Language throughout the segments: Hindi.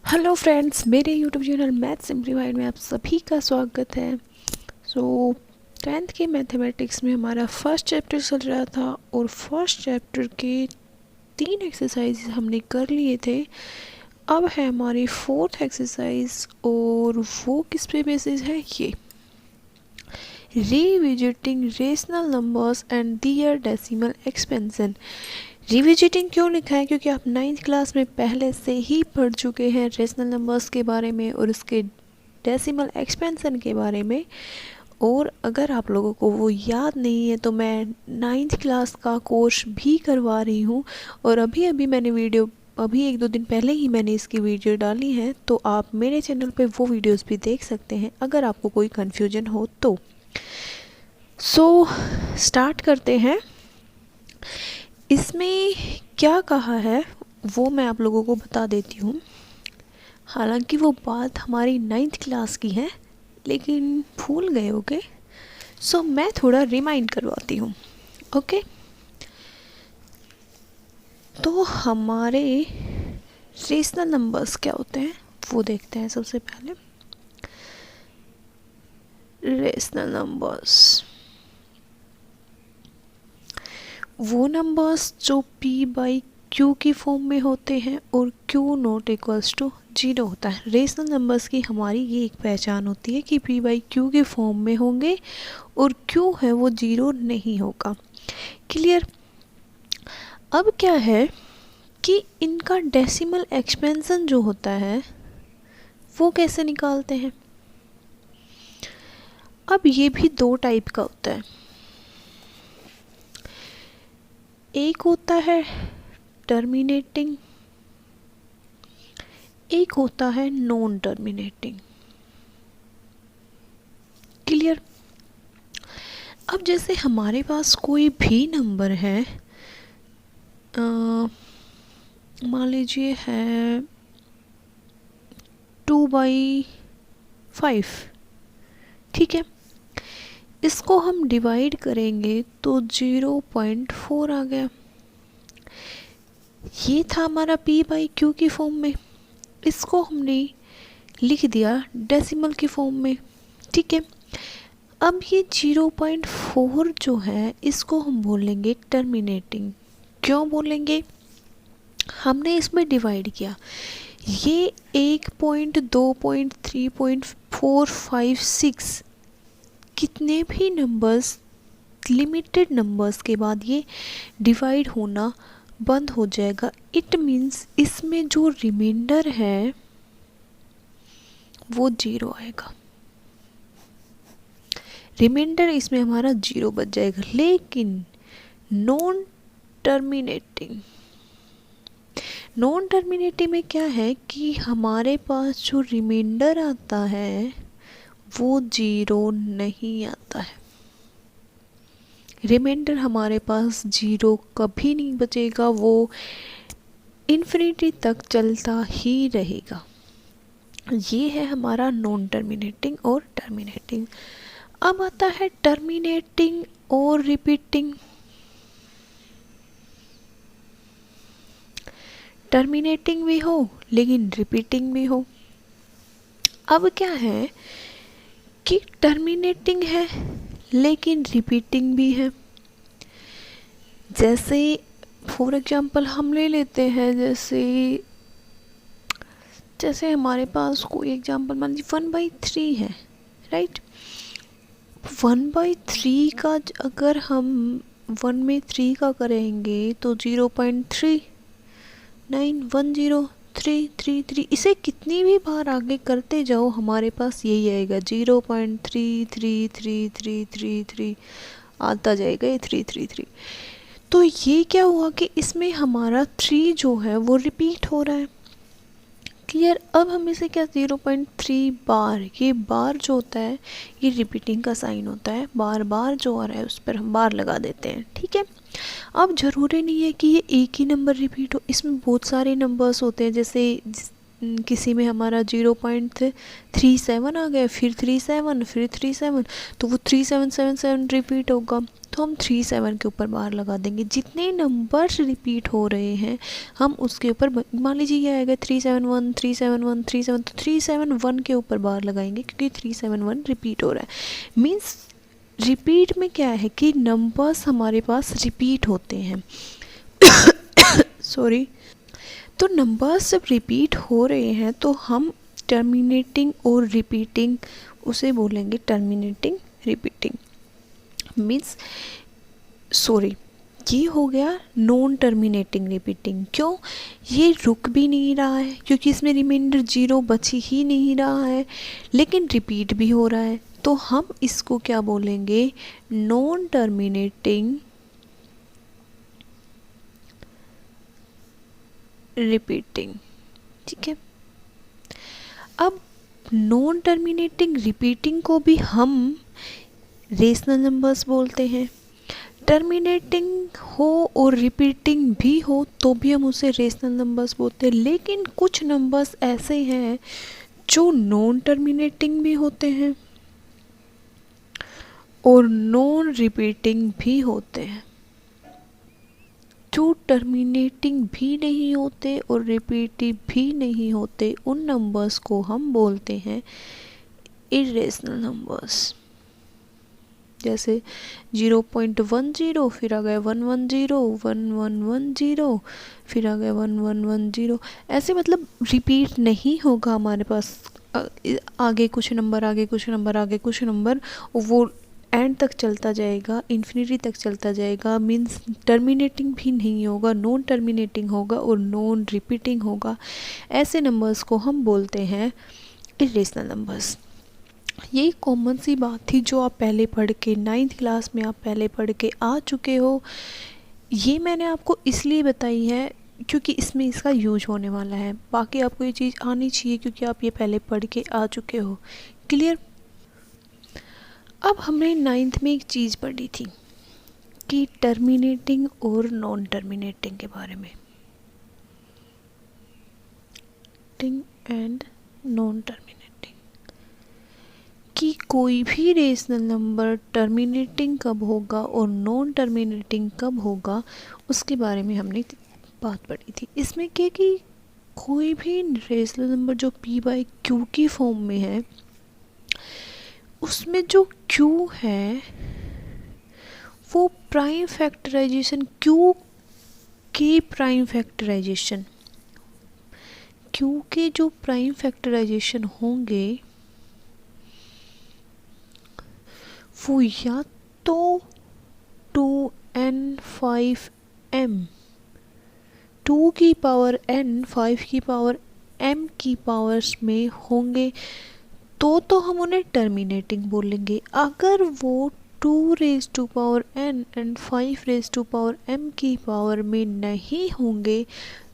हेलो फ्रेंड्स, मेरे यूट्यूब चैनल मैथ सिंप्लीफाइड में आप सभी का स्वागत है। सो 10th के मैथमेटिक्स में हमारा फर्स्ट चैप्टर चल रहा था और फर्स्ट चैप्टर के 3 एक्सरसाइज हमने कर लिए थे। अब है हमारी 4th एक्सरसाइज और वो किस पे बेसिस है, ये revisiting rational numbers and their decimal expansion. Revisiting क्यों लिखा है, क्योंकि आप 9th क्लास में पहले से ही पढ़ चुके हैं रेशनल नंबर्स के बारे में और उसके डेसिमल एक्सपेंशन के बारे में। और अगर आप लोगों को वो याद नहीं है तो मैं 9th क्लास का कोर्स भी करवा रही हूँ और अभी मैंने वीडियो अभी 1-2 दिन पहले ही मैंने इसकी वीडियो डाली है, तो आप मेरे चैनल पे वो वीडियोस भी देख सकते हैं अगर आपको कोई कन्फ्यूजन हो तो। सो स्टार्ट करते हैं। इसमें क्या कहा है वो मैं आप लोगों को बता देती हूँ। हालांकि वो बात हमारी 9th क्लास की है लेकिन भूल गए होगे, सो मैं थोड़ा रिमाइंड करवाती हूँ। ओके, तो हमारे रेशनल नंबर्स क्या होते हैं वो देखते हैं। सबसे पहले रेशनल नंबर्स वो नंबर्स जो p/q की फॉर्म में होते हैं और q नॉट इक्वल्स टू 0 होता है। रेशनल नंबर्स की हमारी ये एक पहचान होती है कि p/q के फॉर्म में होंगे और q है वो 0 नहीं होगा। क्लियर। अब क्या है कि इनका डेसिमल एक्सपेंशन जो होता है वो कैसे निकालते हैं। अब ये भी 2 टाइप का होता है, एक होता है टर्मिनेटिंग, एक होता है नॉन टर्मिनेटिंग। क्लियर। अब जैसे हमारे पास कोई भी नंबर है, मान लीजिए है 2/5, ठीक है, इसको हम डिवाइड करेंगे तो 0.4 आ गया। ये था हमारा p/q की फॉर्म में, इसको हमने लिख दिया डेसिमल की फॉर्म में, ठीक है। अब ये 0.4 जो है इसको हम बोलेंगे टर्मिनेटिंग। क्यों बोलेंगे, हमने इसमें डिवाइड किया, ये 1.2.3.456 कितने भी नंबर्स, लिमिटेड नंबर्स के बाद ये डिवाइड होना बंद हो जाएगा। इट मीन्स इसमें जो रिमाइंडर है वो 0 आएगा, रिमाइंडर इसमें हमारा 0 बच जाएगा। लेकिन नॉन टर्मिनेटिंग में क्या है कि हमारे पास जो रिमाइंडर आता है वो 0 नहीं आता है। रिमाइंडर हमारे पास 0 कभी नहीं बचेगा, वो इन्फिनिटी तक चलता ही रहेगा। ये है हमारा नॉन टर्मिनेटिंग और टर्मिनेटिंग। अब आता है टर्मिनेटिंग और रिपीटिंग। टर्मिनेटिंग भी हो लेकिन रिपीटिंग भी हो। अब क्या है कि टर्मिनेटिंग है लेकिन रिपीटिंग भी है। जैसे फॉर एग्जांपल हम ले लेते हैं, जैसे हमारे पास कोई एग्जांपल मान लीजिए 1/3 है, राइट। 1/3 का अगर हम 1 में 3 का करेंगे तो 0.39103333, इसे कितनी भी बार आगे करते जाओ हमारे पास यही आएगा, 0.333333 आता जाएगा ये 333। तो ये क्या हुआ कि इसमें हमारा 3 जो है वो रिपीट हो रहा है। क्लियर। अब हम इसे क्या 0.3 बार, ये बार जो होता है ये रिपीटिंग का साइन होता है, बार बार जो आ रहा है उस पर हम बार लगा देते हैं, ठीक है। अब ज़रूरी नहीं है कि ये एक ही नंबर रिपीट हो, इसमें बहुत सारे नंबर्स होते हैं। जैसे किसी में हमारा 0.37 आ गया, फिर 37, फिर 37, तो वो 3777 रिपीट होगा, तो हम 37 के ऊपर बार लगा देंगे। जितने नंबर्स रिपीट हो रहे हैं हम उसके ऊपर, मान लीजिए ये आएगा 371 371 37, तो 371 के ऊपर बार लगाएंगे क्योंकि 371 रिपीट हो रहा है। मीन्स रिपीट में क्या है कि नंबर्स हमारे पास रिपीट होते हैं सॉरी। तो नंबर्स जब रिपीट हो रहे हैं तो हम टर्मिनेटिंग और रिपीटिंग उसे बोलेंगे टर्मिनेटिंग रिपीटिंग। मीन्स सॉरी, ये हो गया नॉन टर्मिनेटिंग रिपीटिंग। क्यों? ये रुक भी नहीं रहा है क्योंकि इसमें रिमाइंडर 0 बच ही नहीं रहा है, लेकिन रिपीट भी हो रहा है, तो हम इसको क्या बोलेंगे? Non terminating repeating. ठीक है, अब नॉन टर्मिनेटिंग रिपीटिंग को भी हम रेशनल नंबर्स बोलते हैं। टर्मिनेटिंग हो और रिपीटिंग भी हो तो भी हम उसे रेशनल नंबर्स बोलते हैं। लेकिन कुछ नंबर्स ऐसे हैं जो नॉन टर्मिनेटिंग भी होते हैं और नॉन रिपीटिंग भी होते हैं। जो टर्मिनेटिंग भी नहीं होते और रिपीटिव भी नहीं होते, उन नंबर्स को हम बोलते हैं इरेशनल नंबर्स। जैसे 0.10, फिर आ गया 110, 1110, फिर आ गया 1110। ऐसे मतलब रिपीट नहीं होगा हमारे पास, आगे कुछ नंबर, आगे कुछ नंबर, आगे कुछ नंबर, और वो एंड तक चलता जाएगा, इन्फिनिटी तक चलता जाएगा। मीन्स टर्मिनेटिंग भी नहीं होगा, नॉन टर्मिनेटिंग होगा और नॉन रिपीटिंग होगा। ऐसे नंबर्स को हम बोलते हैं इरेशनल नंबर्स। ये कॉमन सी बात थी जो आप पहले पढ़ के 9th क्लास में आप पहले पढ़ के आ चुके हो। ये मैंने आपको इसलिए बताई है क्योंकि इसमें इसका यूज होने वाला है। बाकी आपको ये चीज़ आनी चाहिए क्योंकि आप ये पहले पढ़ के आ चुके हो। क्लियर? अब हमने 9th में एक चीज़ पढ़ी थी कि टर्मिनेटिंग और नॉन टर्मिनेटिंग के बारे में, एंड नॉन टर्मिनेटिंग, कि कोई भी रेशनल नंबर टर्मिनेटिंग कब होगा और नॉन टर्मिनेटिंग कब होगा, उसके बारे में हमने बात पढ़ी थी। इसमें क्या कि कोई भी रेशनल नंबर जो p/q की फॉर्म में है, उसमें जो q है वो प्राइम फैक्टराइजेशन, q के प्राइम फैक्टराइजेशन, q के जो प्राइम फैक्टराइजेशन होंगे वो या तो 2n 5m, 2 की पावर n 5 की पावर m की पावर्स में होंगे, तो हम उन्हें टर्मिनेटिंग बोलेंगे। अगर वो 2 raise to power n and 5 raise to power m की पावर में नहीं होंगे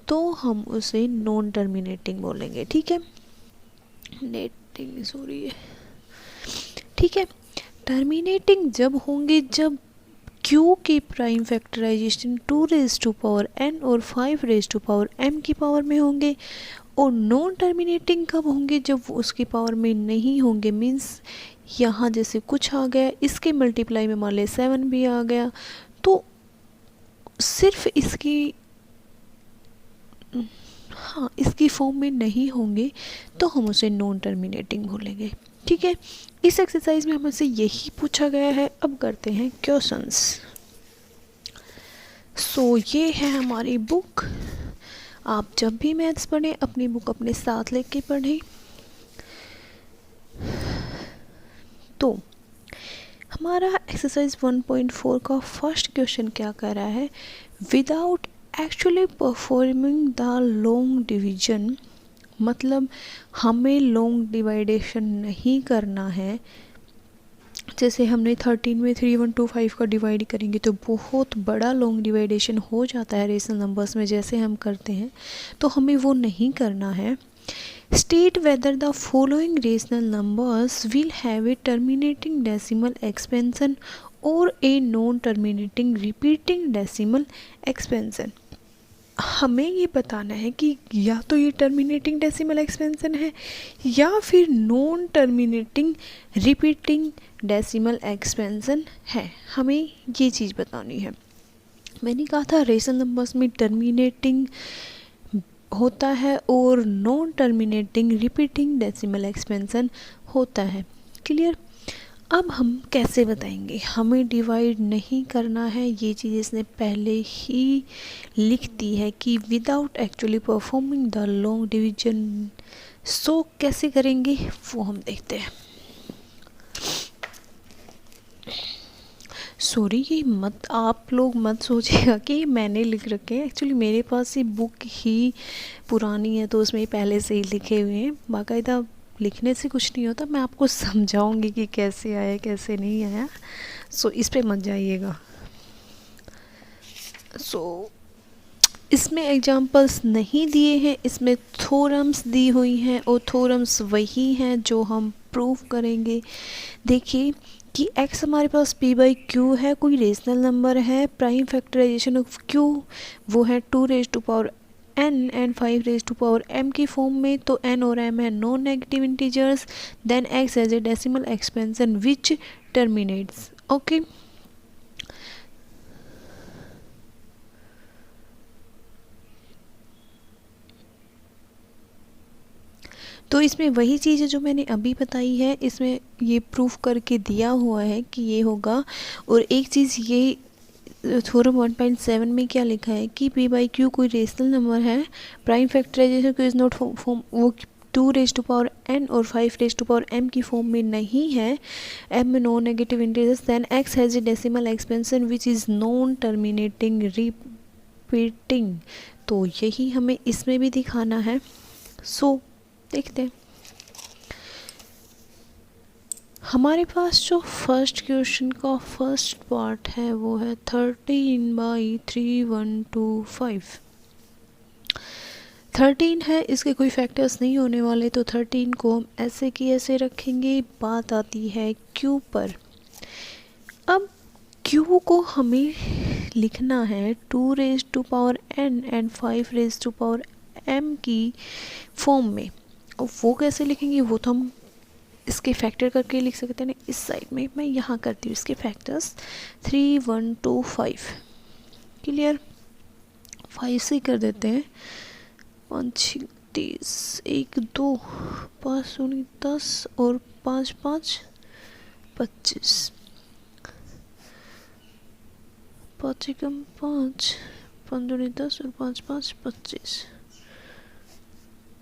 तो हम उसे नॉन टर्मिनेटिंग बोलेंगे। ठीक है, नेटिंग सॉरी है। ठीक है, टर्मिनेटिंग जब होंगे जब q के prime factorisation 2 raise to power n और 5 रेज़ टू पावर m की पावर में होंगे। और नॉन टर्मिनेटिंग कब होंगे? जब वो उसकी पावर में नहीं होंगे। मीन्स यहाँ जैसे कुछ आ गया, इसके मल्टीप्लाई में मान ले 7 भी आ गया, तो सिर्फ इसकी इसकी फॉर्म में नहीं होंगे तो हम उसे नॉन टर्मिनेटिंग बोलेंगे। ठीक है, इस एक्सरसाइज में हमसे यही पूछा गया है। अब करते हैं क्वेश्चंस। सो ये है हमारी बुक। आप जब भी मैथ्स पढ़ें अपनी बुक अपने साथ लेके पढ़ें। तो हमारा एक्सरसाइज 1.4 का फर्स्ट क्वेश्चन क्या कर रहा है? Without actually performing the long division, मतलब हमें लॉन्ग डिवाइडेशन नहीं करना है। जैसे हमने 13 में 3125 का डिवाइड करेंगे तो बहुत बड़ा लॉन्ग डिवाइडेशन हो जाता है रेशनल नंबर्स में जैसे हम करते हैं, तो हमें वो नहीं करना है। State whether the following rational numbers will have a terminating decimal expansion और a non terminating repeating decimal expansion. हमें ये बताना है कि या तो ये टर्मिनेटिंग डेसिमल एक्सपेंशन है या फिर non terminating repeating decimal expansion है। हमें ये चीज़ बतानी है। मैंने कहा था रेशनल नंबर्स में टर्मिनेटिंग होता है और non terminating repeating decimal expansion होता है। क्लियर। अब हम कैसे बताएंगे, हमें डिवाइड नहीं करना है, ये चीज़ इसने पहले ही लिख दी है कि without actually performing the long division. So कैसे करेंगे वो हम देखते हैं। सॉरी, ये मत आप लोग मत सोचिएगा कि मैंने लिख रखे हैं। एक्चुअली मेरे पास ये बुक ही पुरानी है तो उसमें पहले से ही लिखे हुए हैं। बाकायदा लिखने से कुछ नहीं होता, मैं आपको समझाऊंगी कि कैसे आया कैसे नहीं आया। सो इस पे मत जाइएगा। सो इसमें एग्जांपल्स नहीं दिए हैं, इसमें थ्योरम्स दी हुई हैं और थ्योरम्स वही हैं जो हम प्रूव करेंगे। देखिए कि x हमारे पास p बाई क्यू है, कोई रेशनल नंबर है, प्राइम फैक्टराइजेशन ऑफ q वो है 2 raise to power n and 5 raise to power m की फॉर्म में। तो n और m है non negative integers. Then x as a decimal expansion which terminates. Okay, तो इसमें वही चीज़ है जो मैंने अभी बताई है, इसमें ये प्रूफ करके दिया हुआ है कि ये होगा। और एक चीज़ ये थ्योरम 1.7 में क्या लिखा है कि p बाई क्यू कोई रेशनल नंबर है, प्राइम फैक्टराइजेशन को इज़ नॉट फॉर्म वो 2 रेज टू पावर n और 5 रेज टू पावर m की फॉर्म में नहीं है, m में non negative integers. Then x has a decimal expansion which is non terminating repeating. तो यही हमें इसमें भी दिखाना है। सो देखते हैं। हमारे पास जो फर्स्ट क्वेश्चन का फर्स्ट पार्ट है वो है 13/3125। 13 है, इसके कोई फैक्टर्स नहीं होने वाले, तो 13 को हम ऐसे की ऐसे रखेंगे। बात आती है क्यू पर। अब क्यू को हमें लिखना है 2 raise to power n and 5 raise to power m की फॉर्म में। और वो कैसे लिखेंगे वो तो हम इसके फैक्टर करके लिख सकते हैं ना। इस साइड में मैं यहाँ करती हूँ इसके फैक्टर्स 3 1 2 5। क्लियर। 5 से कर देते हैं। 5 6 30 1 2 5 9 10 और 5 5 25। 5 एकम 5 5 दूनी 10 और 5 5 25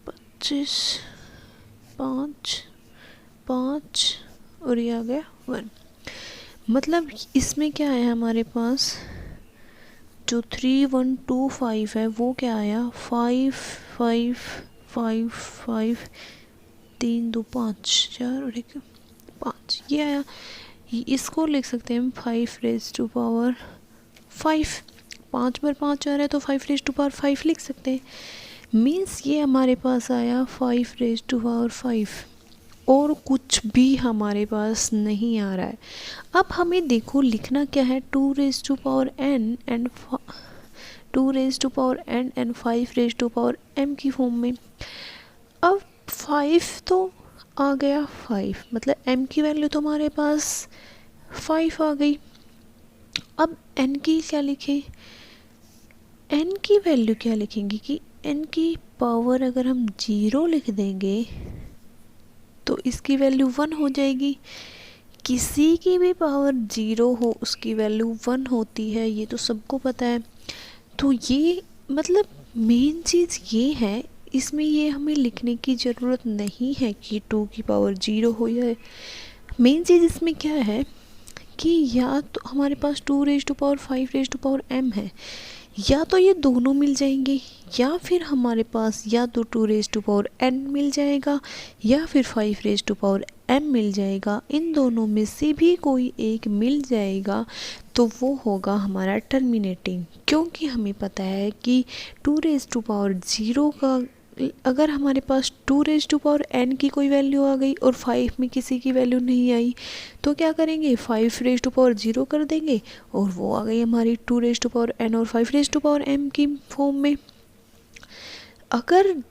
25 5 5 और ये आ गया 1। मतलब इसमें क्या है हमारे पास जो 3 1 2 5 है वो क्या आया 5 5 5 5 3 2 5 4 और 1 5 ये आया। इसको लिख सकते हैं हम 5 रेज टू पावर 5। 5 बार 5 आ रहा है तो 5 रेज टू पावर 5 लिख सकते हैं। मीन्स ये हमारे पास आया 5 रेज टू पावर 5 और कुछ भी हमारे पास नहीं आ रहा है। अब हमें देखो लिखना क्या है 2 raise to power n and 2 raise to power n and 5 raise to power m की फॉर्म में। अब 5 तो आ गया 5, मतलब m की वैल्यू तो हमारे पास 5 आ गई। अब n की क्या लिखें, n की वैल्यू क्या लिखेंगे कि n की पावर अगर हम 0 लिख देंगे तो इसकी वैल्यू 1 हो जाएगी। किसी की भी पावर 0 हो उसकी वैल्यू 1 होती है, ये तो सबको पता है। तो ये मतलब मेन चीज़ ये है, इसमें ये हमें लिखने की ज़रूरत नहीं है कि 2 की पावर 0 हो जाए। मेन चीज़ इसमें क्या है कि या तो हमारे पास 2 raise to power 5 raise to power m है, या तो ये दोनों मिल जाएंगे या फिर हमारे पास या तो 2 रेज टू पावर n मिल जाएगा या फिर 5 रेज टू पावर m मिल जाएगा। इन दोनों में से भी कोई एक मिल जाएगा तो वो होगा हमारा टर्मिनेटिंग, क्योंकि हमें पता है कि 2 रेज टू पावर 0 का अगर हमारे पास 2n की कोई वैल्यू आ गई और 5 में किसी की वैल्यू नहीं आई तो क्या करेंगे, 5 कर देंगे और वो आ गई हमारी 2n और 5m की फॉर्म में। अगर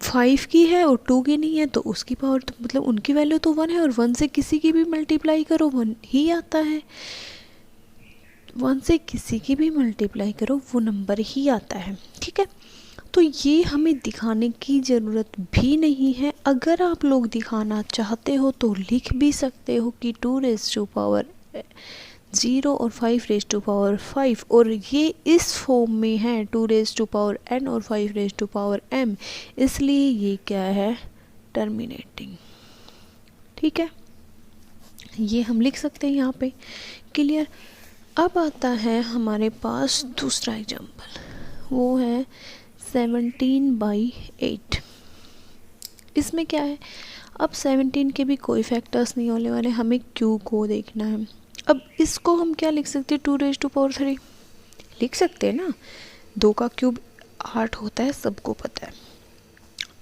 5 की है और 2 की नहीं है तो उसकी पावर तो मतलब उनकी वैल्यू तो 1 है, और 1 से किसी की भी मल्टीप्लाई करो 1 ही आता है, 1 से किसी की भी मल्टीप्लाई करो वो नंबर ही आता है। ठीक है, तो ये हमें दिखाने की ज़रूरत भी नहीं है। अगर आप लोग दिखाना चाहते हो तो लिख भी सकते हो कि 2 और 5 और ये इस फॉर्म में है 2n और 5m, इसलिए ये क्या है, टर्मिनेटिंग। ठीक है, ये हम लिख सकते हैं यहाँ पे। क्लियर। अब आता है हमारे पास दूसरा एग्जाम्पल, वो है 17/8। इसमें क्या है, अब 17 के भी कोई फैक्टर्स नहीं होने वाले, हमें क्यू को देखना है। अब इसको हम क्या लिख सकते हैं, 2 लिख सकते हैं ना, 2 का क्यूब 8 होता है, सबको पता है।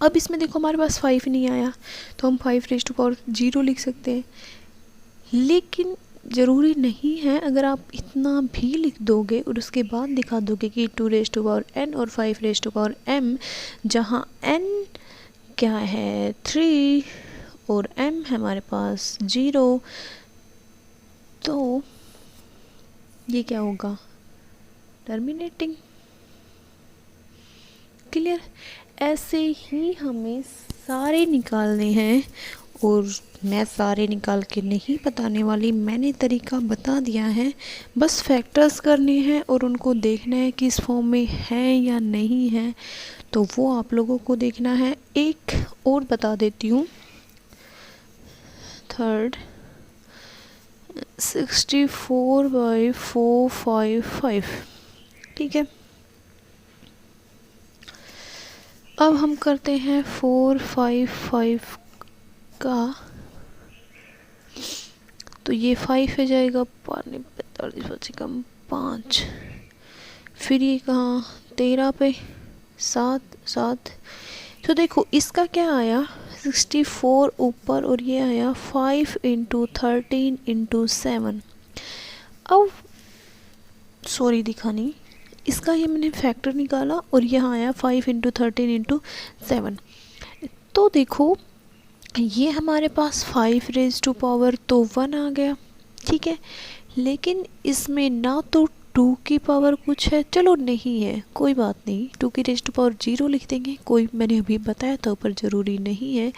अब इसमें देखो हमारे पास 5 नहीं आया तो हम 5 लिख सकते हैं, लेकिन ज़रूरी नहीं है। अगर आप इतना भी लिख दोगे और उसके बाद दिखा दोगे कि 2n और 5m, जहाँ n क्या है 3 और m है हमारे पास 0, तो ये क्या होगा, टर्मिनेटिंग। क्लियर। ऐसे ही हमें सारे निकालने हैं, और मैं सारे निकाल के नहीं बताने वाली, मैंने तरीका बता दिया है, बस फैक्टर्स करने हैं और उनको देखना है कि इस फॉर्म में है या नहीं है, तो वो आप लोगों को देखना है। एक और बता देती हूँ, थर्ड 64/455। ठीक है, अब हम करते हैं 455 का, तो ये 5 हो जाएगा, 45 बचे कम 5, फिर ये कहाँ 13 पे 7। तो देखो इसका क्या आया, 64 ऊपर, और ये आया 5 × 13 × 7। अब सॉरी दिखा नहीं, इसका ये मैंने फैक्टर निकाला और यहाँ आया 5 × 13 × 7। तो देखो ये हमारे पास 5 to power तो 1 आ गया। ठीक है, लेकिन इसमें ना तो 2 की पावर कुछ है, चलो नहीं है कोई बात नहीं, 2 की रेज़ टू पावर 0 लिख देंगे, कोई मैंने अभी बताया था पर ज़रूरी नहीं है।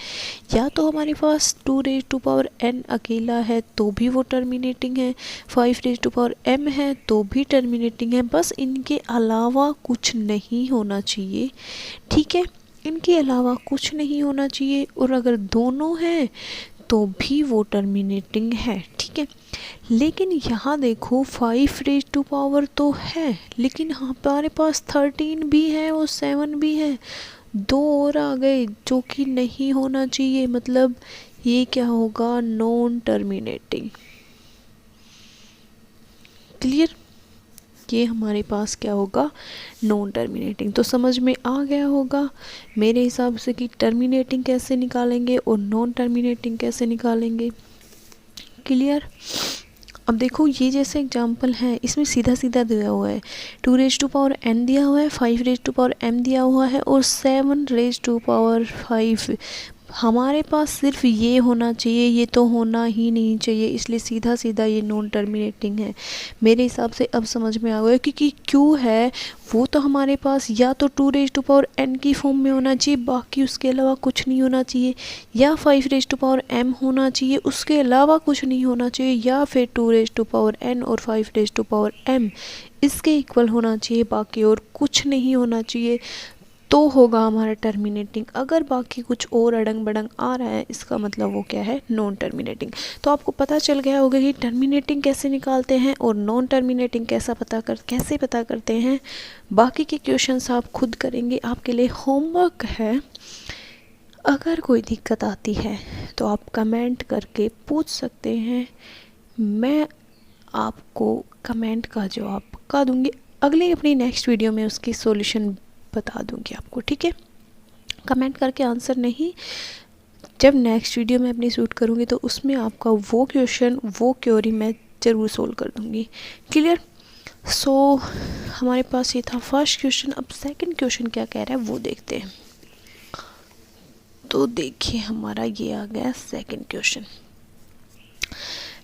या तो हमारे पास 2 रेज़ टू पावर n अकेला है तो भी वो टर्मिनेटिंग है, 5 रेज़ टू पावर m है तो भी टर्मिनेटिंग है, बस इनके अलावा कुछ नहीं होना चाहिए। ठीक है, इनके अलावा कुछ नहीं होना चाहिए, और अगर दोनों हैं तो भी वो टर्मिनेटिंग है। ठीक है, लेकिन यहाँ देखो 5 रेज़ टू पावर तो है, लेकिन हमारे पास 13 भी है और 7 भी है, 2 और आ गए जो कि नहीं होना चाहिए, मतलब ये क्या होगा, नॉन टर्मिनेटिंग। क्लियर, ये हमारे पास क्या होगा, नॉन टर्मिनेटिंग। तो समझ में आ गया होगा मेरे हिसाब से कि टर्मिनेटिंग कैसे निकालेंगे और नॉन टर्मिनेटिंग कैसे निकालेंगे। क्लियर। अब देखो ये जैसे एग्जांपल है, इसमें सीधा सीधा दिया हुआ है, 2 रेज़ टू पावर n दिया हुआ है, 5 रेज़ टू पावर m दिया हुआ है और 7 रेज़ टू पावर 5। हमारे पास सिर्फ ये होना चाहिए, ये तो होना ही नहीं चाहिए, इसलिए सीधा सीधा ये नॉन टर्मिनेटिंग है मेरे हिसाब से। अब समझ में आ गया, क्योंकि क्यू है वो तो हमारे पास या तो 2 रेज़ टू पावर n की फॉर्म में होना चाहिए, बाकी उसके अलावा कुछ नहीं होना चाहिए, या 5 रेज़ टू पावर m होना चाहिए, उसके अलावा कुछ नहीं होना चाहिए, या फिर 2 रेज़ टू पावर n और 5 रेज़ टू पावर m इसके इक्वल होना चाहिए, बाकी और कुछ नहीं होना चाहिए, तो होगा हमारा टर्मिनेटिंग। अगर बाकी कुछ और अड़ंग बड़ंग आ रहा है, इसका मतलब वो क्या है, नॉन टर्मिनेटिंग। तो आपको पता चल गया होगा कि टर्मिनेटिंग कैसे निकालते हैं और नॉन टर्मिनेटिंग कैसे पता करते हैं। बाकी के क्वेश्चंस आप खुद करेंगे, आपके लिए होमवर्क है। अगर कोई दिक्कत आती है तो आप कमेंट करके पूछ सकते हैं, मैं आपको कमेंट का जवाब पक्का दूंगी, अगली अपनी नेक्स्ट वीडियो में उसकी सॉल्यूशन बता दूंगी आपको। ठीक है, कमेंट करके आंसर नहीं, जब नेक्स्ट वीडियो मैं अपनी शूट करूँगी तो उसमें आपका वो क्वेश्चन, वो क्वेरी मैं ज़रूर सोल्व कर दूँगी। क्लियर? सो हमारे पास ये था फर्स्ट क्वेश्चन। अब सेकंड क्वेश्चन क्या कह रहा है वो देखते हैं। तो देखिए हमारा ये आ गया second question.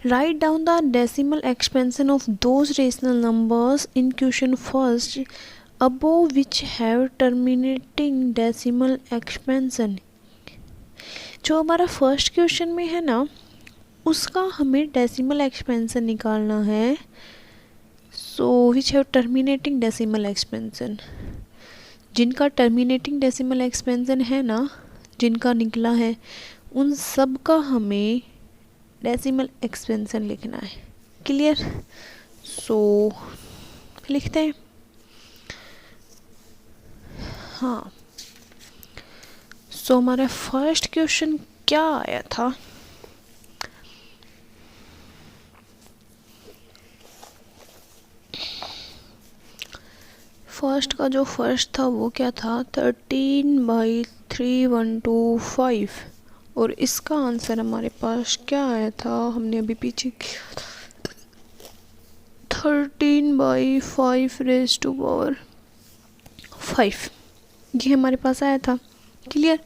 Write down the decimal expansion of those rational numbers in question first above which have terminating decimal expansion। जो हमारा फर्स्ट क्वेश्चन में है ना, उसका हमें डेसिमल एक्सपेंशन निकालना है। So which have terminating decimal expansion, जिनका टर्मिनेटिंग डेसिमल एक्सपेंशन है ना, जिनका निकला है, उन सब का हमें डेसिमल एक्सपेंशन लिखना है। क्लियर? सो लिखते हैं। हाँ, सो हमारा फर्स्ट क्वेश्चन क्या आया था? फर्स्ट का जो फर्स्ट था वो क्या था? 13/3125। और इसका आंसर हमारे पास क्या आया था? हमने अभी पीछे 13/5⁵, ये हमारे पास आया था। क्लियर?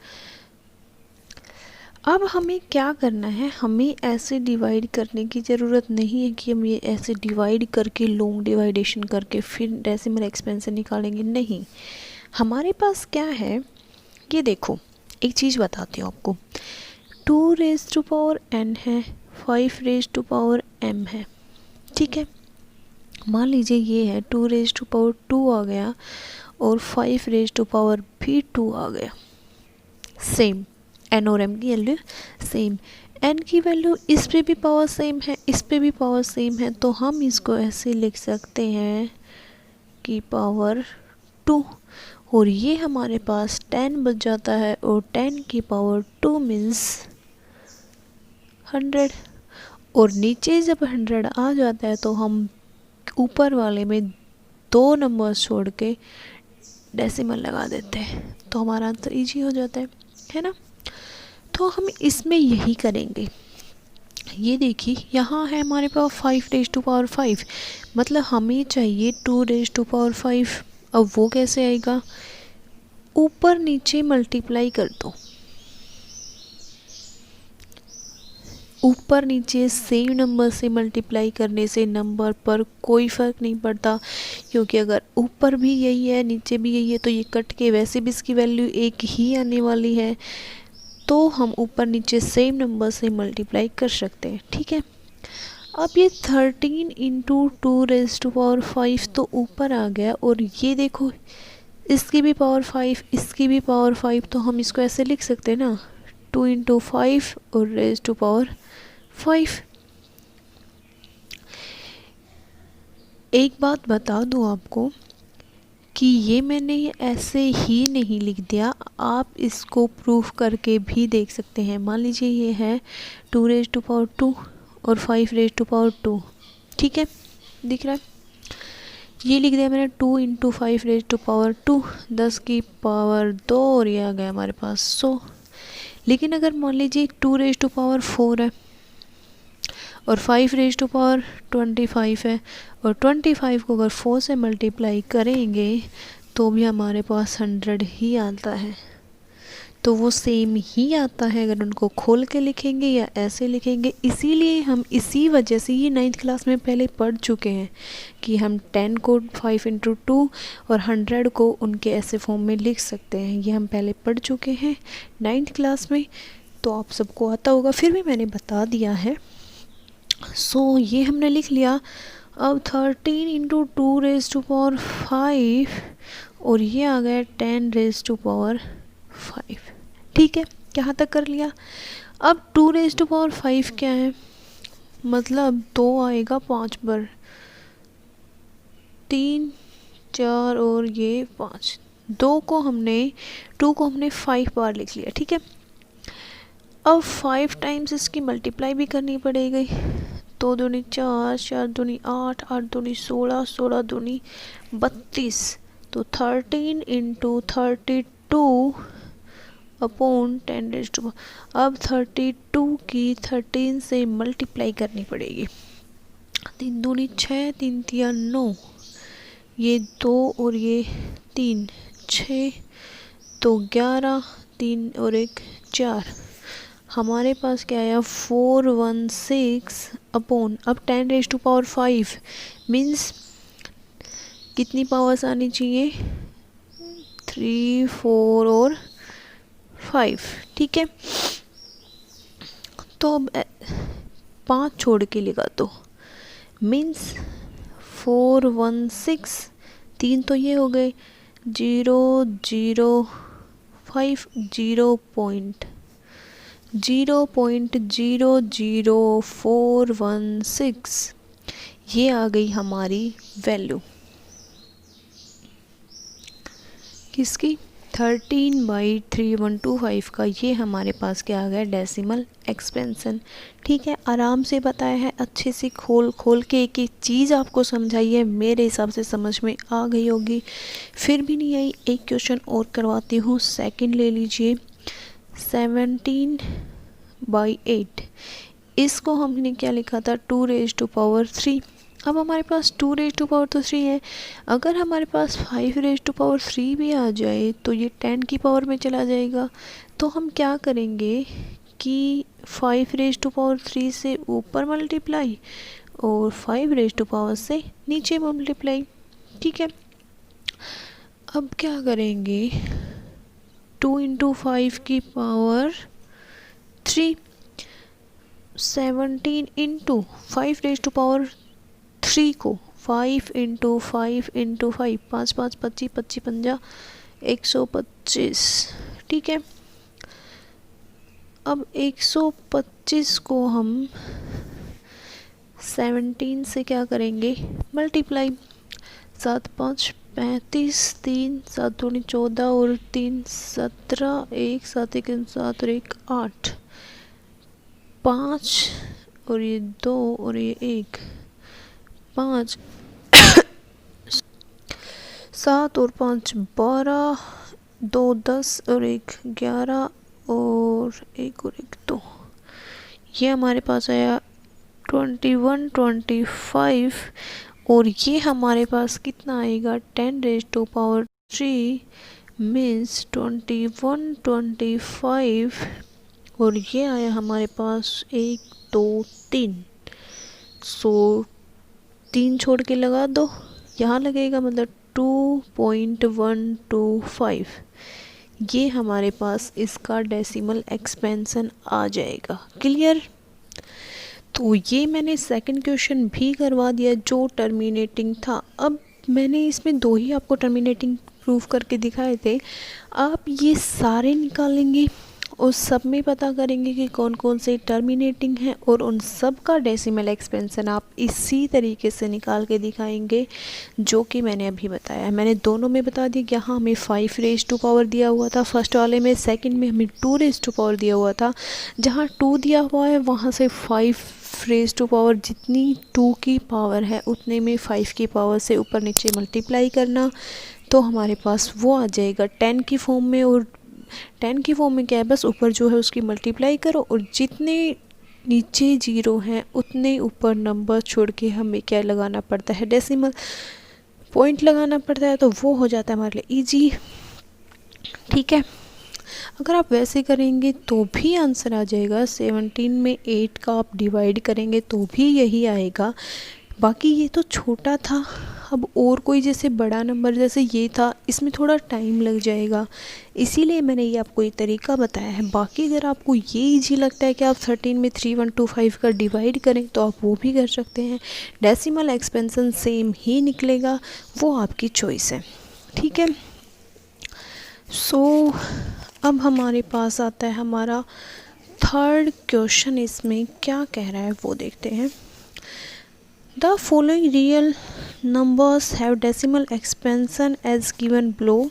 अब हमें क्या करना है, हमें ऐसे डिवाइड करने की ज़रूरत नहीं है कि हम ये ऐसे डिवाइड करके लॉन्ग डिवाइडेशन करके फिर डेसिमल एक्सपेंशन निकालेंगे। नहीं, हमारे पास क्या है, ये देखो एक चीज़ बताती हूँ आपको। 2n है, 5m है। ठीक है, मान लीजिए ये है 2 आ गया और 5 आ गया। सेम n और m की वैल्यू सेम, n की वैल्यू इस पे भी पावर सेम है, इस पे भी पावर सेम है, तो हम इसको ऐसे लिख सकते हैं कि पावर 2। और ये हमारे पास 10 बच जाता है, और 10 की पावर 2 मीन्स 100। और नीचे जब 100 आ जाता है तो हम ऊपर वाले में 2 नंबर्स छोड़ के डेसिमल लगा देते हैं, तो हमारा आंसर ईजी हो जाता है ना। तो हम इसमें यही करेंगे। ये देखिए यहाँ है हमारे पास 5⁵, मतलब हमें चाहिए 2⁵। अब वो कैसे आएगा? ऊपर नीचे मल्टीप्लाई कर दो, ऊपर नीचे सेम नंबर से मल्टीप्लाई करने से नंबर पर कोई फ़र्क नहीं पड़ता, क्योंकि अगर ऊपर भी यही है नीचे भी यही है तो ये कट के वैसे भी इसकी वैल्यू एक ही आने वाली है, तो हम ऊपर नीचे सेम नंबर से मल्टीप्लाई कर सकते हैं। ठीक है, अब ये 13 × 2⁵ तो ऊपर आ गया, और ये देखो इसकी भी पावर 5, इसकी भी पावर 5, तो हम इसको ऐसे लिख सकते हैं ना, 2 × 5 और ⁵। एक बात बता दूं आपको कि ये मैंने ऐसे ही नहीं लिख दिया, आप इसको प्रूफ करके भी देख सकते हैं। मान लीजिए ये है 2⁵ और 5⁵। ठीक है, दिख रहा है? ये लिख दिया मैंने 2 × 5⁵, 10 की पावर 2, और ये आ गया हमारे पास 100। लेकिन अगर मान लीजिए 2⁴ है और 5⁵25 है, और 25 को अगर 4 से मल्टीप्लाई करेंगे तो भी हमारे पास 100 ही आता है, तो वो सेम ही आता है अगर उनको खोल के लिखेंगे या ऐसे लिखेंगे। इसीलिए हम इसी वजह से ये 9th क्लास में पहले पढ़ चुके हैं कि हम 10 को 5 × 2 और 100 को उनके ऐसे फॉर्म में लिख सकते हैं। ये हम पहले पढ़ चुके हैं 9th क्लास में, तो आप सबको आता होगा, फिर भी मैंने बता दिया है। सो ये हमने लिख लिया। अब 13 × 2⁵, और ये आ गया 10⁵। ठीक है, यहाँ तक कर लिया। अब 2⁵ क्या है, मतलब 2 आएगा 5 बार, 3 4 और ये 5, 2 को हमने 5 बार लिख लिया। ठीक है, अब 5 टाइम्स इसकी मल्टीप्लाई भी करनी पड़ेगी। 2 दूनी 4, 4 दूनी 8, 8 दूनी 16, 16 दूनी 32, तो 13 × 32 अपॉन 10⁻²। अब 32 की 13 से मल्टीप्लाई करनी पड़ेगी। 3 दूनी 6, 3 तिया 9, ये 2 और ये 3, 6 तो 11, 3 और 1 4। हमारे पास क्या आया 416 अपॉन, अब 10⁻5 मीन्स कितनी पावर्स आनी चाहिए 3, 4 और 5। ठीक है, तो अब 5 छोड़ के लगा दो, मीन्स 416, 3 तो ये हो गए 005, 0.00416, ये आ गई हमारी वैल्यू किसकी 13/3125 का। ये हमारे पास क्या आ गया डेसिमल एक्सपेंशन। ठीक है, आराम से बताया है, अच्छे से खोल खोल के एक एक चीज़ आपको समझाई है, मेरे हिसाब से समझ में आ गई होगी। फिर भी नहीं आई, एक क्वेश्चन और करवाती हूँ, सेकंड ले लीजिए। 17/8, इसको हमने क्या लिखा था 2⁻3। अब हमारे पास 2⁻3 है, अगर हमारे पास 5⁻3 भी आ जाए तो ये 10 की पावर में चला जाएगा। तो हम क्या करेंगे कि 5⁻3 से ऊपर मल्टीप्लाई और 5⁻ से नीचे मल्टीप्लाई। ठीक है, अब क्या करेंगे 2 × 5 की पावर 3, 17 × 5⁻3 को 5 × 5 × 5, 5 5 25, 25 पंजा 125। ठीक है, अब 125 को हम 17 से क्या करेंगे मल्टीप्लाई, 7 5 35, 3 7 दूनी 14 और 3 17, 1 7 1 7 और 1 8, 5 और ये 2 और ये 1 5, 7 और 5 12, 2 10 और 1 11 और 1 और 1 2, ये हमारे पास आया 21 25। और ये हमारे पास कितना आएगा 10⁻3 मीन्स 21 25। और ये आया हमारे पास 1 2 3, सो 3 छोड़ के लगा दो, यहाँ लगेगा मतलब 2.125। ये हमारे पास इसका डेसिमल एक्सपेंशन आ जाएगा। क्लियर? तो ये मैंने सेकंड क्वेश्चन भी करवा दिया जो टर्मिनेटिंग था। अब मैंने इसमें 2 ही आपको टर्मिनेटिंग प्रूफ करके दिखाए थे, आप ये सारे निकालेंगे और सब में पता करेंगे कि कौन कौन से टर्मिनेटिंग हैं और उन सब का डेसिमल एक्सपेंशन आप इसी तरीके से निकाल के दिखाएंगे जो कि मैंने अभी बताया है। मैंने दोनों में बता दिया कि यहाँ हमें 5⁻² दिया हुआ था फर्स्ट वाले में, सेकंड में हमें 2⁻² दिया हुआ था। जहाँ 2 दिया हुआ है वहाँ से 5⁻, जितनी 2 की पावर है उतने में 5 की पावर से ऊपर नीचे मल्टीप्लाई करना, तो हमारे पास वो आ जाएगा 10 की फॉर्म में। और 10 की फॉर्म में क्या है, बस ऊपर जो है उसकी मल्टीप्लाई करो और जितने नीचे 0 हैं उतने ऊपर नंबर छोड़ के हमें क्या लगाना पड़ता है डेसिमल पॉइंट लगाना पड़ता है, तो वो हो जाता है हमारे लिए ईजी। ठीक है, अगर आप वैसे करेंगे तो भी आंसर आ जाएगा। 17 में 8 का आप डिवाइड करेंगे तो भी यही आएगा। बाकी ये तो छोटा था, अब और कोई जैसे बड़ा नंबर जैसे ये था, इसमें थोड़ा टाइम लग जाएगा, इसीलिए मैंने ये आपको एक तरीका बताया है। बाकी अगर आपको ये इजी लगता है कि आप 13 में 3125 का डिवाइड करें तो आप वो भी कर सकते हैं, डेसिमल एक्सपेंशन सेम ही निकलेगा, वो आपकी चॉइस है। ठीक है, सो अब हमारे पास आता है हमारा थर्ड क्वेश्चन। इसमें क्या कह रहा है वो देखते हैं। The following real numbers have decimal expansion as given below.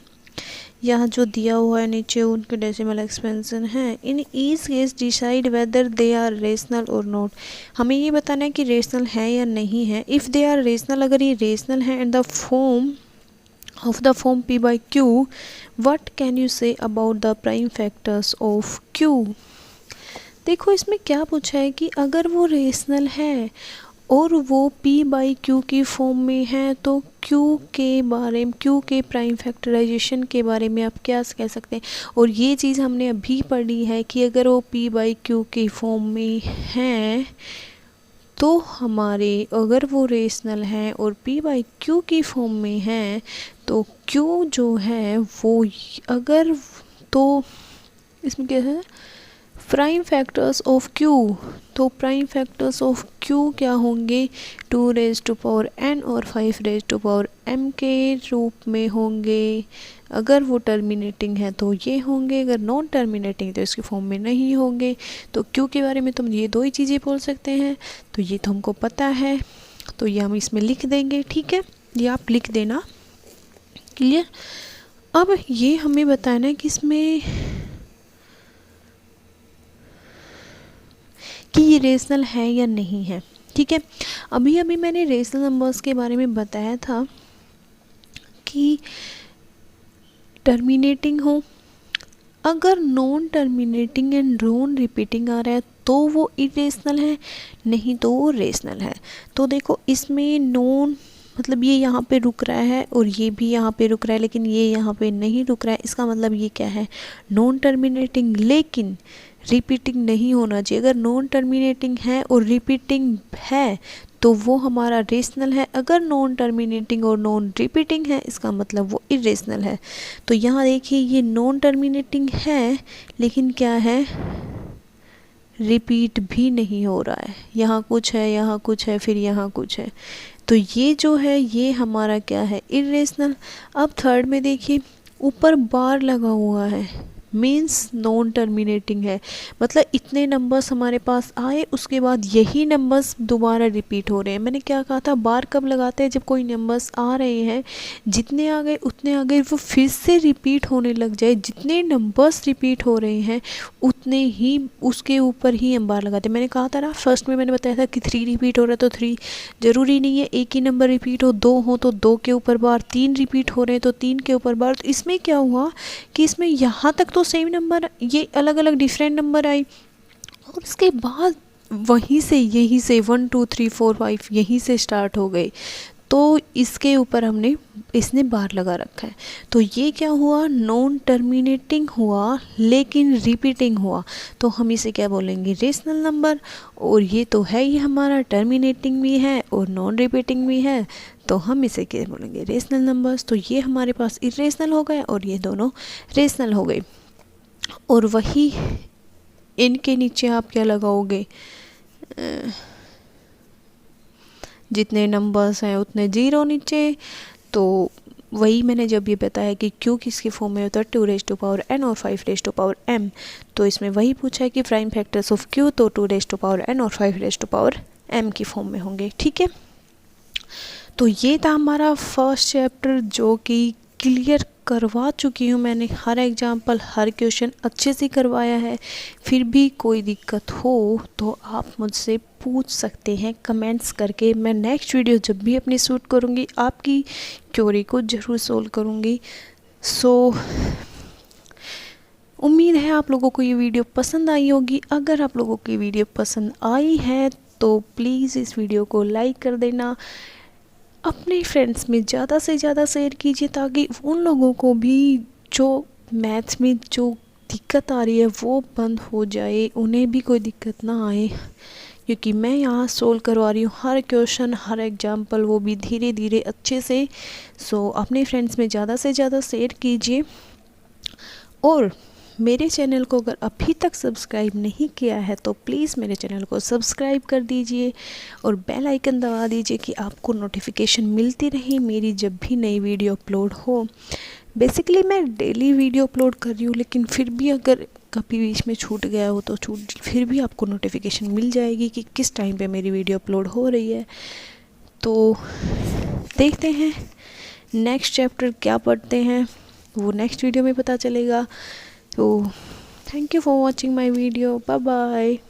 यहाँ जो दिया हुआ है नीचे उनके डेसिमल एक्सपेंशन हैं। In each case decide whether they are rational और नॉट। हमें ये बताना है कि रेशनल है या नहीं है। इफ़ दे आर रेशनल, अगर ये रेशनल है, and the form of the form p by q, what can you say about the prime factors of q? देखो इसमें क्या पूछा है कि अगर वो रेशनल है और वो p बाई q की फॉर्म में है तो q के बारे में, q के प्राइम फैक्टराइजेशन के बारे में आप क्या कह सकते हैं। और ये चीज़ हमने अभी पढ़ी है कि अगर वो p बाई q की फॉर्म में है तो हमारे, अगर वो रेशनल है और p बाई q की फॉर्म में है तो q जो है वो, अगर तो इसमें क्या है प्राइम फैक्टर्स ऑफ q, तो प्राइम फैक्टर्स ऑफ q क्या होंगे 2 रेज टू पावर n और 5 रेज टू पावर m के रूप में होंगे। अगर वो टर्मिनेटिंग है तो ये होंगे, अगर नॉन टर्मिनेटिंग तो इसकी फॉर्म में नहीं होंगे। तो q के बारे में तुम ये दो ही चीज़ें बोल सकते हैं, तो ये तो हमको पता है, तो ये हम इसमें लिख देंगे। ठीक है, ये आप लिख देना। क्लियर। अब ये हमें बताना है कि इसमें कि ये रेशनल है या नहीं है। ठीक है, अभी अभी मैंने रेशनल नंबर्स के बारे में बताया था कि टर्मिनेटिंग हो, अगर non terminating and non repeating आ रहा है तो वो इरेशनल है, नहीं तो वो रेशनल है। तो देखो इसमें नॉन मतलब ये यहाँ पे रुक रहा है और ये भी यहाँ पे रुक रहा है, लेकिन ये यहाँ पे नहीं रुक रहा है, इसका मतलब ये क्या है नॉन टर्मिनेटिंग, लेकिन रिपीटिंग नहीं होना चाहिए। अगर नॉन टर्मिनेटिंग है और रिपीटिंग है तो वो हमारा रेशनल है। अगर नॉन टर्मिनेटिंग और नॉन रिपीटिंग है इसका मतलब वो इरेशनल है। तो यहाँ देखिए ये नॉन टर्मिनेटिंग है लेकिन क्या है, रिपीट भी नहीं हो रहा है, यहाँ कुछ है, यहाँ कुछ है, फिर यहाँ कुछ है, तो ये जो है ये हमारा क्या है इरेशनल। अब थर्ड में देखिए ऊपर बार लगा हुआ है, मीन्स नॉन टर्मिनेटिंग है, मतलब इतने नंबर्स हमारे पास आए उसके बाद यही नंबर्स दोबारा रिपीट हो रहे हैं। मैंने क्या कहा था, बार कब लगाते हैं, जब कोई नंबर्स आ रहे हैं, जितने आ गए उतने आ गए, वो फिर से रिपीट होने लग जाए, जितने नंबर्स रिपीट हो रहे हैं उतने ही उसके ऊपर ही हम बार लगाते हैं। मैंने कहा था ना फर्स्ट में, मैंने बताया था कि 3 रिपीट हो रहा है तो 3 ज़रूरी नहीं है एक ही नंबर रिपीट हो, 2 हो तो 2 के ऊपर बार, 3 रिपीट हो रहे हैं तो 3 के ऊपर बार। तो इसमें क्या हुआ कि इसमें यहाँ तक तो सेम नंबर, ये अलग अलग डिफरेंट नंबर आई और उसके बाद वहीं से यहीं से 1 2 3 4 5 यहीं से स्टार्ट हो गए, तो इसके ऊपर हमने इसने बार लगा रखा है। तो ये क्या हुआ, नॉन टर्मिनेटिंग हुआ लेकिन रिपीटिंग हुआ, तो हम इसे क्या बोलेंगे रेशनल नंबर। और ये तो है ही हमारा टर्मिनेटिंग भी है और नॉन रिपीटिंग भी है, तो हम इसे क्या बोलेंगे रेशनल नंबर्स। तो ये हमारे पास इरेशनल हो गए और ये दोनों रेशनल हो गए। और वही इनके नीचे आप क्या लगाओगे, जितने नंबर्स हैं उतने जीरो नीचे। तो वही मैंने जब ये बताया कि क्यू किसकी फॉर्म में होता है 2 रेज टू पावर n और 5 रेज टू पावर m, तो इसमें वही पूछा है कि प्राइम फैक्टर्स ऑफ क्यू तो 2 रेज टू पावर n और 5 रेज टू पावर m की फॉर्म में होंगे। ठीक है, तो ये था हमारा फर्स्ट चैप्टर जो कि क्लियर करवा चुकी हूँ मैंने, हर एग्जाम्पल हर क्वेश्चन अच्छे से करवाया है। फिर भी कोई दिक्कत हो तो आप मुझसे पूछ सकते हैं कमेंट्स करके। मैं नेक्स्ट वीडियो जब भी अपनी शूट करूँगी आपकी क्वेरी को ज़रूर सोल्व करूँगी। सो उम्मीद है आप लोगों को ये वीडियो पसंद आई होगी। अगर आप लोगों को ये वीडियो पसंद आई है तो प्लीज़ इस वीडियो को लाइक कर देना, अपने फ्रेंड्स में ज़्यादा से ज़्यादा शेयर कीजिए ताकि उन लोगों को भी जो मैथ्स में जो दिक्कत आ रही है वो बंद हो जाए, उन्हें भी कोई दिक्कत ना आए, क्योंकि मैं यहाँ सोल्व करवा रही हूँ हर क्वेश्चन हर एग्जाम्पल, वो भी धीरे धीरे अच्छे से। सो अपने फ्रेंड्स में ज़्यादा से ज़्यादा शेयर कीजिए और मेरे चैनल को अगर अभी तक सब्सक्राइब नहीं किया है तो प्लीज़ मेरे चैनल को सब्सक्राइब कर दीजिए और बेल आइकन दबा दीजिए कि आपको नोटिफिकेशन मिलती रहे मेरी जब भी नई वीडियो अपलोड हो। बेसिकली मैं डेली वीडियो अपलोड कर रही हूँ, लेकिन फिर भी अगर कभी बीच में छूट गया हो तो फिर भी आपको नोटिफिकेशन मिल जाएगी कि किस टाइम पे मेरी वीडियो अपलोड हो रही है। तो देखते हैं नेक्स्ट चैप्टर क्या पढ़ते हैं, वो नेक्स्ट वीडियो में पता चलेगा। So thank you for watching my video. Bye bye.